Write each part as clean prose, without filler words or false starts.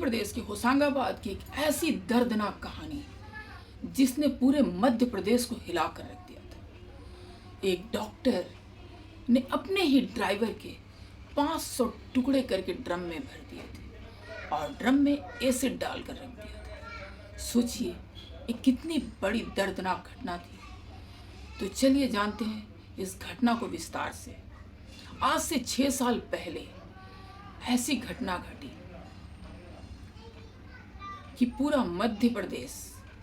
प्रदेश के होशंगाबाद की एक ऐसी दर्दनाक कहानी जिसने पूरे मध्य प्रदेश को हिला कर रख दिया था। एक डॉक्टर ने अपने ही ड्राइवर के 500 टुकड़े करके ड्रम में भर दिए थे और ड्रम में एसिड डालकर रख दिया था। सोचिए ये कितनी बड़ी दर्दनाक घटना थी। तो चलिए जानते हैं इस घटना को विस्तार से। आज से 6 साल पहले ऐसी घटना घटी कि पूरा मध्य प्रदेश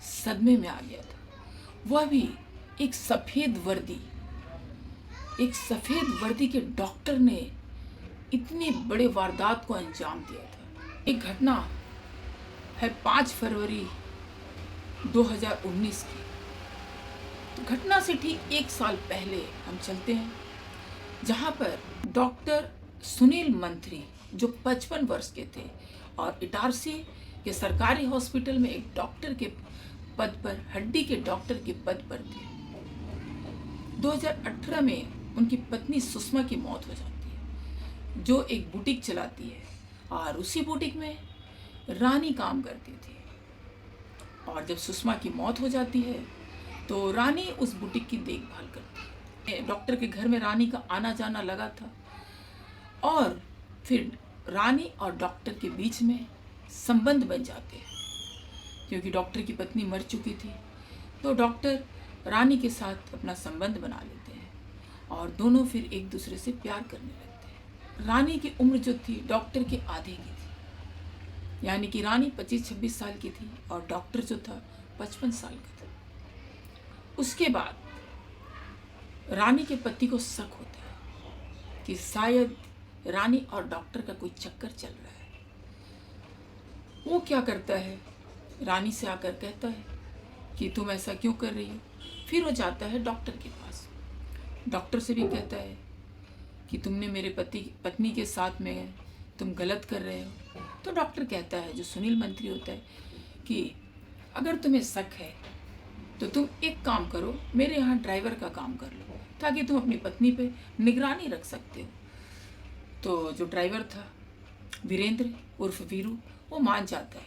सदमे में आ गया था। वह भी एक सफेद वर्दी के डॉक्टर ने इतने बड़े वारदात को अंजाम दिया था। एक घटना है 5 फरवरी 2019 की। तो घटना से ठीक 1 साल पहले हम चलते हैं, जहां पर डॉक्टर सुनील मंत्री जो 55 वर्ष के थे और इटारसी के सरकारी हॉस्पिटल में एक डॉक्टर के पद पर, हड्डी के डॉक्टर के पद पर थे। 2018 में उनकी पत्नी सुषमा की मौत हो जाती है, जो एक बुटीक चलाती है और उसी बुटीक में रानी काम करती थी। और जब सुषमा की मौत हो जाती है तो रानी उस बुटीक की देखभाल करती है। डॉक्टर के घर में रानी का आना जाना लगा था और फिर रानी और डॉक्टर के बीच में संबंध बन जाते हैं। क्योंकि डॉक्टर की पत्नी मर चुकी थी तो डॉक्टर रानी के साथ अपना संबंध बना लेते हैं और दोनों फिर एक दूसरे से प्यार करने लगते हैं। रानी की उम्र जो थी डॉक्टर के आधे की थी, यानी कि रानी 25-26 साल की थी और डॉक्टर जो था 55 साल का था। उसके बाद रानी के पति को शक होता है कि शायद रानी और डॉक्टर का कोई चक्कर चल रहा है। वो क्या करता है, रानी से आकर कहता है कि तुम ऐसा क्यों कर रही हो। फिर वो जाता है डॉक्टर के पास, डॉक्टर से भी कहता है कि तुमने मेरे पत्नी के साथ में तुम गलत कर रहे हो। तो डॉक्टर कहता है, जो सुनील मंत्री होता है, कि अगर तुम्हें शक है तो तुम एक काम करो, मेरे यहाँ ड्राइवर का काम कर लो ताकि तुम अपनी पत्नी पे निगरानी रख सकते हो। तो जो ड्राइवर था वीरेंद्र उर्फ वीरू, वो मान जाता है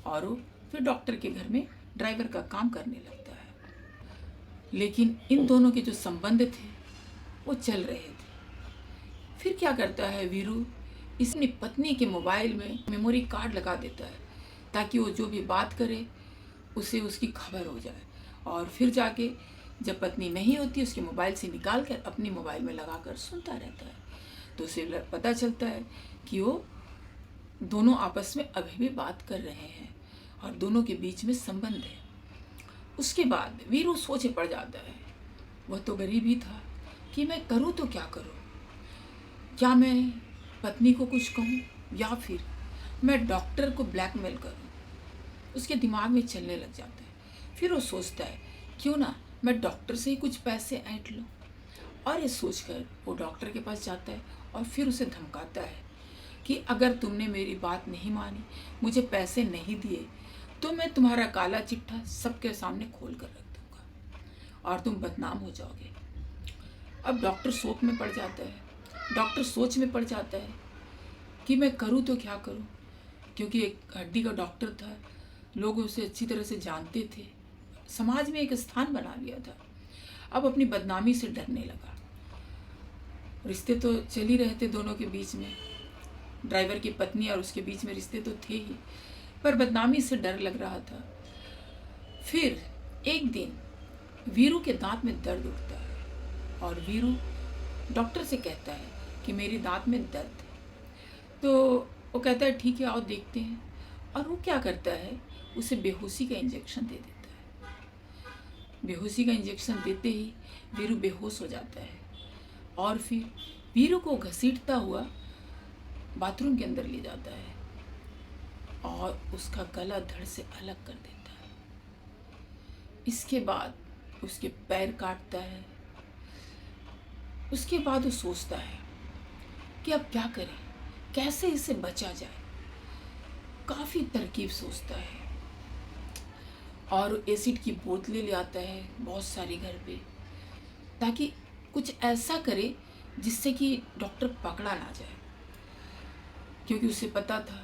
और वो फिर डॉक्टर के घर में ड्राइवर का काम करने लगता है। लेकिन इन दोनों के जो संबंध थे वो चल रहे थे। फिर क्या करता है वीरू, इसने पत्नी के मोबाइल में मेमोरी कार्ड लगा देता है ताकि वो जो भी बात करे उसे उसकी खबर हो जाए। और फिर जाके जब पत्नी नहीं होती उसके मोबाइल से निकाल कर अपनी मोबाइल में लगा कर सुनता रहता है। तो उसे पता चलता है कि वो दोनों आपस में अभी भी बात कर रहे हैं और दोनों के बीच में संबंध है। उसके बाद वीरू सोचे पड़ जाता है, वह तो गरीब ही था, कि मैं करूँ तो क्या करूँ। क्या मैं पत्नी को कुछ कहूँ या फिर मैं डॉक्टर को ब्लैकमेल करूँ। उसके दिमाग में चलने लग जाता है। फिर वो सोचता है क्यों ना मैं डॉक्टर से ही कुछ पैसे ऐंठ लूँ। और ये सोचकर वो डॉक्टर के पास जाता है और फिर उसे धमकाता है कि अगर तुमने मेरी बात नहीं मानी, मुझे पैसे नहीं दिए, तो मैं तुम्हारा काला चिट्ठा सबके सामने खोल कर रख दूंगा और तुम बदनाम हो जाओगे। अब डॉक्टर शोक में पड़ जाता है, डॉक्टर सोच में पड़ जाता है कि मैं करूँ तो क्या करूँ। क्योंकि एक हड्डी का डॉक्टर था, लोग उसे अच्छी तरह से जानते थे, समाज में एक स्थान बना लिया था। अब अपनी बदनामी से डरने लगा। रिश्ते तो चल ही रहे थे दोनों के बीच में, ड्राइवर की पत्नी और उसके बीच में रिश्ते तो थे ही, पर बदनामी से डर लग रहा था। फिर एक दिन वीरू के दांत में दर्द उठता है और वीरू डॉक्टर से कहता है कि मेरे दांत में दर्द है। तो वो कहता है ठीक है आओ देखते हैं। और वो क्या करता है, उसे बेहोशी का इंजेक्शन दे देता है। बेहोशी का इंजेक्शन देते ही वीरू बेहोश हो जाता है और फिर वीरू को घसीटता हुआ बाथरूम के अंदर ले जाता है और उसका गला धड़ से अलग कर देता है। इसके बाद उसके पैर काटता है। उसके बाद वो सोचता है कि अब क्या करें, कैसे इसे बचा जाए। काफ़ी तरकीब सोचता है और एसिड की बोतलें ले आता है बहुत सारी घर पे, ताकि कुछ ऐसा करे जिससे कि डॉक्टर पकड़ा ना जाए। क्योंकि उसे पता था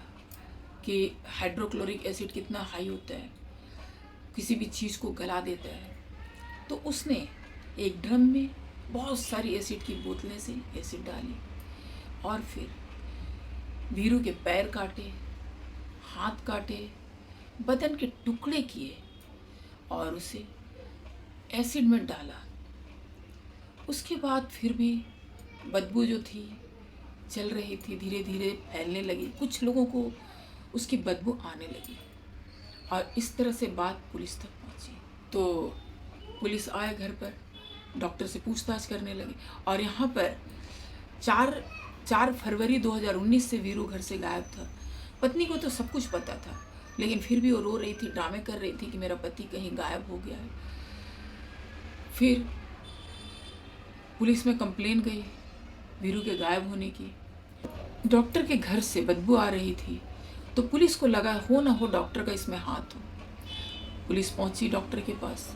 कि हाइड्रोक्लोरिक एसिड कितना हाई होता है, किसी भी चीज़ को गला देता है। तो उसने एक ड्रम में बहुत सारी एसिड की बोतलें से एसिड डाली और फिर वीरू के पैर काटे, हाथ काटे, बदन के टुकड़े किए और उसे एसिड में डाला। उसके बाद फिर भी बदबू जो थी चल रही थी, धीरे धीरे फैलने लगी। कुछ लोगों को उसकी बदबू आने लगी और इस तरह से बात पुलिस तक पहुंची। तो पुलिस आए घर पर, डॉक्टर से पूछताछ करने लगे और यहाँ पर 4 फरवरी 2019 से वीरू घर से गायब था। पत्नी को तो सब कुछ पता था, लेकिन फिर भी वो रो रही थी, ड्रामे कर रही थी कि मेरा पति कहीं गायब हो गया है। फिर पुलिस में कंप्लेन गई वीरू के गायब होने की। डॉक्टर के घर से बदबू आ रही थी, तो पुलिस को लगा हो ना हो डॉक्टर का इसमें हाथ हो। पुलिस पहुंची डॉक्टर के पास,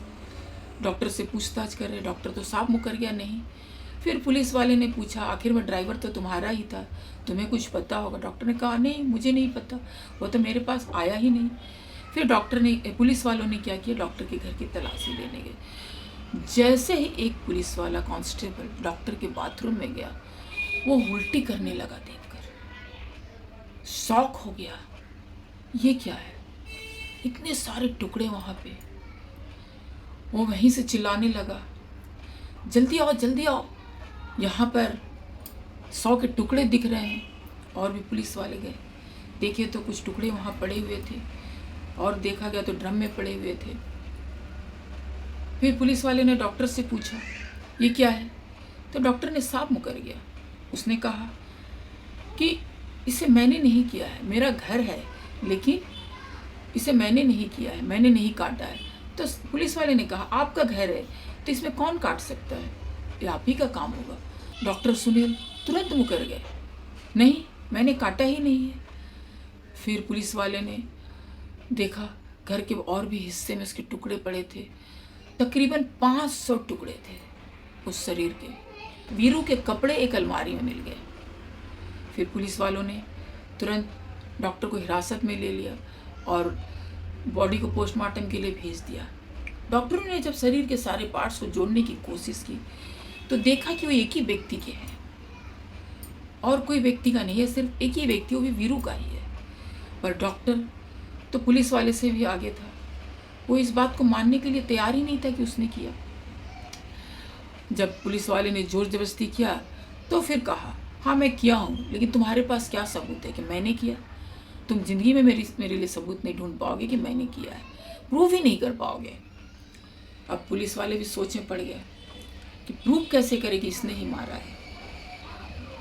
डॉक्टर से पूछताछ कर रहे। डॉक्टर तो साफ मुकर गया नहीं। फिर पुलिस वाले ने पूछा आखिर में ड्राइवर तो तुम्हारा ही था, तुम्हें कुछ पता होगा। डॉक्टर ने कहा नहीं, मुझे नहीं पता, वो तो मेरे पास आया ही नहीं। फिर पुलिस वालों ने क्या किया, डॉक्टर के घर की तलाशी लेने गए। जैसे ही एक पुलिस वाला कांस्टेबल डॉक्टर के बाथरूम में गया, वो उल्टी करने लगा देखकर, शॉक हो गया। ये क्या है, इतने सारे टुकड़े वहाँ पे। वो वहीं से चिल्लाने लगा, जल्दी आओ जल्दी आओ, यहाँ पर 100 के टुकड़े दिख रहे हैं। और भी पुलिस वाले गए, देखे तो कुछ टुकड़े वहाँ पड़े हुए थे और देखा गया तो ड्रम में पड़े हुए थे। फिर पुलिस वाले ने डॉक्टर से पूछा ये क्या है, तो डॉक्टर ने साफ मुकर गया। उसने कहा कि इसे मैंने नहीं किया है, मेरा घर है, लेकिन इसे मैंने नहीं किया है, मैंने नहीं काटा है। तो पुलिस वाले ने कहा आपका घर है तो इसमें कौन काट सकता है, ये आप ही का काम होगा। डॉक्टर सुनील तुरंत मुकर गए, नहीं मैंने काटा ही नहीं है। फिर पुलिस वाले ने देखा घर के और भी हिस्से में उसके टुकड़े पड़े थे, तकरीबन 500 टुकड़े थे उस शरीर के। वीरू के कपड़े एक अलमारी में मिल गए। फिर पुलिस वालों ने तुरंत डॉक्टर को हिरासत में ले लिया और बॉडी को पोस्टमार्टम के लिए भेज दिया। डॉक्टरों ने जब शरीर के सारे पार्ट्स को जोड़ने की कोशिश की तो देखा कि वो एक ही व्यक्ति के हैं और कोई व्यक्ति का नहीं है, सिर्फ एक ही व्यक्ति, वो भी वीरू का ही है। पर डॉक्टर तो पुलिस वाले से भी आगे था, वो इस बात को मानने के लिए तैयार ही नहीं था कि उसने किया। जब पुलिस वाले ने जोर जबरदस्ती किया तो फिर कहा हाँ मैं किया हूँ, लेकिन तुम्हारे पास क्या सबूत है कि मैंने किया? तुम जिंदगी में मेरे लिए सबूत नहीं ढूंढ पाओगे कि मैंने किया है, प्रूव ही नहीं कर पाओगे। अब पुलिस वाले भी सोचने पड़ गए कि प्रूव कैसे करे कि इसने ही मारा है।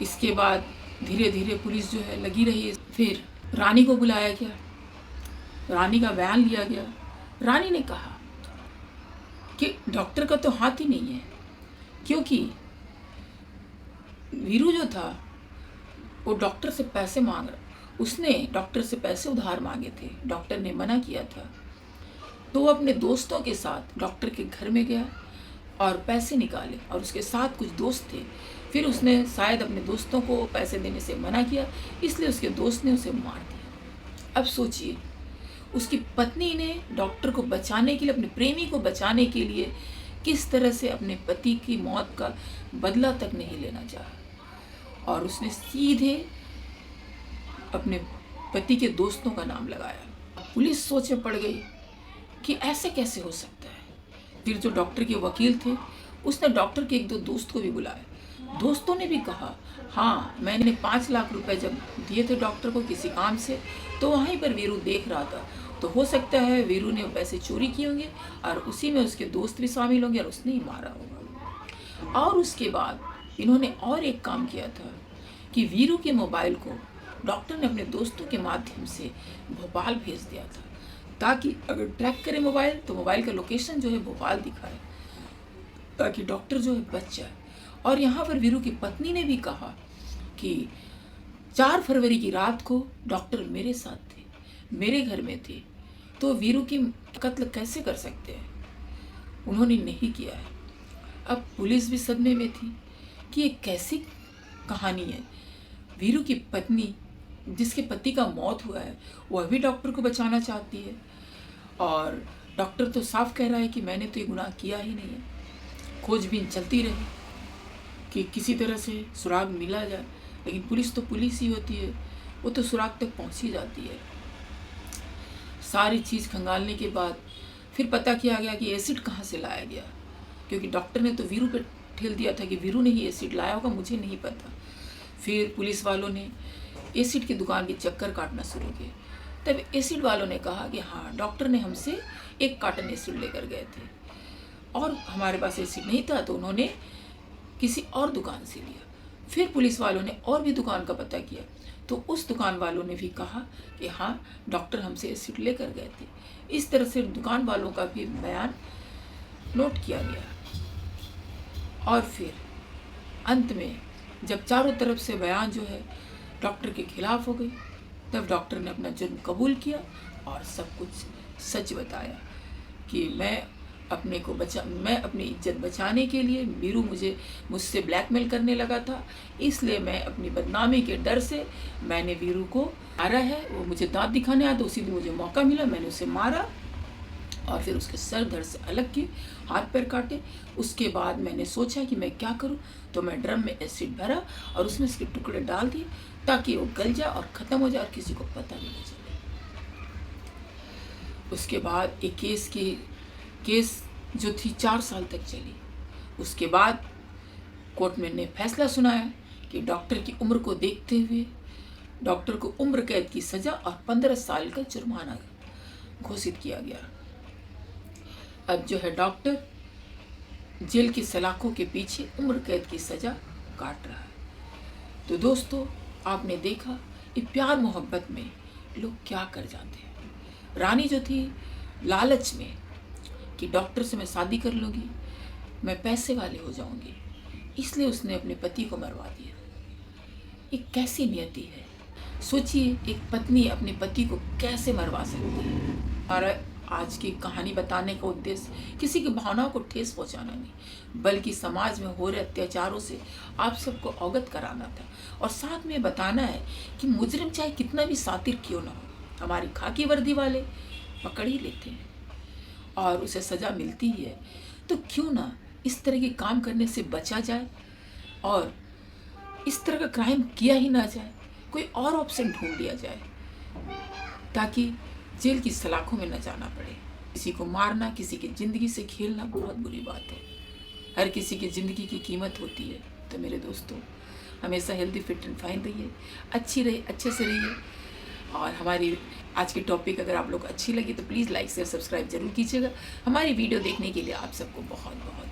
इसके बाद धीरे धीरे पुलिस जो है लगी रही। फिर रानी को बुलाया गया, रानी का बयान लिया गया। रानी ने कहा कि डॉक्टर का तो हाथ ही नहीं है, क्योंकि वीरू जो था वो डॉक्टर से पैसे मांग रहा, उसने डॉक्टर से पैसे उधार मांगे थे, डॉक्टर ने मना किया था। तो वो अपने दोस्तों के साथ डॉक्टर के घर में गया और पैसे निकाले और उसके साथ कुछ दोस्त थे। फिर उसने शायद अपने दोस्तों को पैसे देने से मना किया, इसलिए उसके दोस्त ने उसे मार दिया। अब सोचिए, उसकी पत्नी ने डॉक्टर को बचाने के लिए, अपने प्रेमी को बचाने के लिए किस तरह से अपने पति की मौत का बदला तक नहीं लेना चाहा और उसने सीधे अपने पति के दोस्तों का नाम लगाया। पुलिस सोच में पड़ गई कि ऐसे कैसे हो सकता है। फिर जो डॉक्टर के वकील थे उसने डॉक्टर के 1-2 दोस्त को भी बुलाया। दोस्तों ने भी कहा हाँ मैंने 5 लाख रुपए जब दिए थे डॉक्टर को किसी काम से, तो वहीं पर वीरू देख रहा था, तो हो सकता है वीरू ने पैसे चोरी किए होंगे और उसी में उसके दोस्त भी शामिल होंगे और उसने ही मारा होगा। और उसके बाद इन्होंने और एक काम किया था कि वीरू के मोबाइल को डॉक्टर ने अपने दोस्तों के माध्यम से भोपाल भेज दिया था, ताकि अगर ट्रैक करे मोबाइल तो मोबाइल का लोकेशन जो है भोपाल दिखाए, ताकि डॉक्टर जो है बच जाए। और यहाँ पर वीरू की पत्नी ने भी कहा कि 4 फरवरी की रात को डॉक्टर मेरे साथ थे, मेरे घर में थे, तो वीरू की कत्ल कैसे कर सकते हैं? उन्होंने नहीं किया है। अब पुलिस भी सदमे में थी कि ये कैसी कहानी है। वीरू की पत्नी जिसके पति का मौत हुआ है वह भी डॉक्टर को बचाना चाहती है, और डॉक्टर तो साफ कह रहा है कि मैंने तो ये गुनाह किया ही नहीं है। खोजबीन चलती रही कि किसी तरह से सुराग मिला जाए, लेकिन पुलिस तो पुलिस ही होती है, वो तो सुराग तक पहुंच ही जाती है। सारी चीज़ खंगालने के बाद फिर पता किया गया कि एसिड कहाँ से लाया गया, क्योंकि डॉक्टर ने तो वीरू पे ठेल दिया था कि वीरू ने ही एसिड लाया होगा, मुझे नहीं पता। फिर पुलिस वालों ने एसिड की दुकान के चक्कर काटना शुरू किए। तब एसिड वालों ने कहा कि हाँ, डॉक्टर ने हमसे 1 कार्टन एसिड लेकर गए थे और हमारे पास एसिड नहीं था, तो उन्होंने किसी और दुकान से लिया। फिर पुलिस वालों ने और भी दुकान का पता किया, तो उस दुकान वालों ने भी कहा कि हाँ, डॉक्टर हमसे एसिड लेकर गए थे। इस तरह से दुकान वालों का भी बयान नोट किया गया। और फिर अंत में जब चारों तरफ से बयान जो है डॉक्टर के खिलाफ हो गई, तब डॉक्टर ने अपना जुर्म कबूल किया और सब कुछ सच बताया कि मैं अपनी इज्जत बचाने के लिए वीरू मुझसे ब्लैकमेल करने लगा था, इसलिए मैं अपनी बदनामी के डर से मैंने वीरू को मारा है। वो मुझे दांत दिखाने आया तो उसी दिन मुझे मौका मिला, मैंने उसे मारा और फिर उसके सर धड़ से अलग किए, हाथ पैर काटे। उसके बाद मैंने सोचा कि मैं क्या करूं, तो मैं ड्रम में एसिड भरा और उसमें इसके टुकड़े डाल दिए ताकि वो गल जाए और ख़त्म हो जाए और किसी को पता भी नहीं चले। उसके बाद एक केस जो थी 4 साल तक चली। उसके बाद कोर्ट में ने फैसला सुनाया कि डॉक्टर की उम्र को देखते हुए डॉक्टर को उम्र कैद की सज़ा और 15 साल का जुर्माना घोषित किया गया। अब जो है डॉक्टर जेल की सलाखों के पीछे उम्र कैद की सज़ा काट रहा है। तो दोस्तों, आपने देखा ये प्यार मोहब्बत में लोग क्या कर जाते हैं। रानी जो थी लालच में कि डॉक्टर से मैं शादी कर लूँगी, मैं पैसे वाले हो जाऊँगी, इसलिए उसने अपने पति को मरवा दिया। ये कैसी नियति है। सोचिए, एक पत्नी अपने पति को कैसे मरवा सकती है। और आज की कहानी बताने का उद्देश्य किसी की भावनाओं को ठेस पहुंचाना नहीं, बल्कि समाज में हो रहे अत्याचारों से आप सबको अवगत कराना था और साथ में बताना है कि मुजरिम चाहे कितना भी सातिर क्यों ना हो, हमारी खाकी वर्दी वाले पकड़ ही लेते हैं और उसे सज़ा मिलती ही है। तो क्यों ना इस तरह के काम करने से बचा जाए और इस तरह का क्राइम किया ही ना जाए, कोई और ऑप्शन ढूंढ लिया जाए ताकि जेल की सलाखों में न जाना पड़े। किसी को मारना, किसी की ज़िंदगी से खेलना बहुत बुरी बात है। हर किसी की ज़िंदगी की कीमत होती है। तो मेरे दोस्तों, हमेशा हेल्दी फिट एंड फाइन रहिए, अच्छे से रहिए। और हमारी आज की टॉपिक अगर आप लोग अच्छी लगी तो प्लीज़ लाइक शेयर सब्सक्राइब जरूर कीजिएगा। हमारी वीडियो देखने के लिए आप सबको बहुत बहुत